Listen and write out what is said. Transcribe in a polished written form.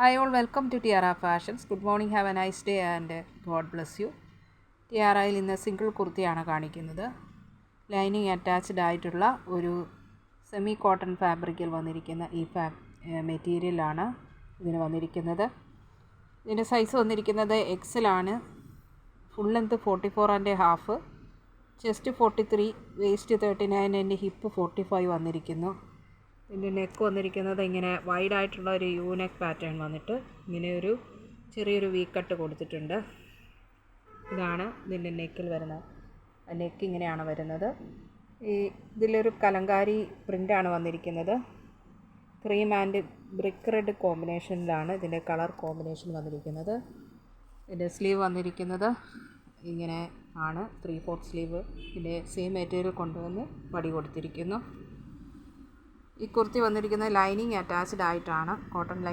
Hi all, welcome to Tiara Fashions. Good morning, have a nice day and God bless you. ടിയാറയിൽ ഇന്ന് single കുർത്തിയാണ് കാണിക്കുന്നത്. Lining attached ആയിട്ടുള്ള ഒരു semi cotton ഫാബ്രിക്കിൽ വന്നിരിക്കുന്ന ഈ മെറ്റീരിയലാണ് ഇതിന് വന്നിരിക്കുന്നത്. ഇതിൻ്റെ സൈസ് വന്നിരിക്കുന്നത് എക്സലാണ്. Full length 44.5, chest 43, waist 39 and hip 45 വന്നിരിക്കുന്നു. ഇതിൻ്റെ നെക്ക് വന്നിരിക്കുന്നത് ഇങ്ങനെ വൈഡായിട്ടുള്ള ഒരു യു നെക്ക് പാറ്റേൺ വന്നിട്ട് ഇങ്ങനെ ഒരു ചെറിയൊരു വി കട്ട് കൊടുത്തിട്ടുണ്ട്. ഇതാണ് ഇതിൻ്റെ നെക്കിൽ വരുന്നത്. നെക്ക് ഇങ്ങനെയാണ് വരുന്നത്. ഇതിലൊരു കലങ്കാരി പ്രിൻ്റാണ് വന്നിരിക്കുന്നത്. ക്രീം ആൻഡ് ബ്രിക്ക് റെഡ് കോമ്പിനേഷനിലാണ് ഇതിൻ്റെ കളർ കോമ്പിനേഷൻ വന്നിരിക്കുന്നത്. ഇതിൻ്റെ സ്ലീവ് വന്നിരിക്കുന്നത് ഇങ്ങനെ ആണ്, 3/4 സ്ലീവ്. ഇതിൻ്റെ സെയിം മെറ്റീരിയൽ കൊണ്ടുവന്ന് പടി കൊടുത്തിരിക്കുന്നു. ഈ കുർത്തി വന്നിരിക്കുന്നത് ലൈനിങ് അറ്റാച്ച്ഡ് ആയിട്ടാണ്, കോട്ടൺ ലൈനിങ്.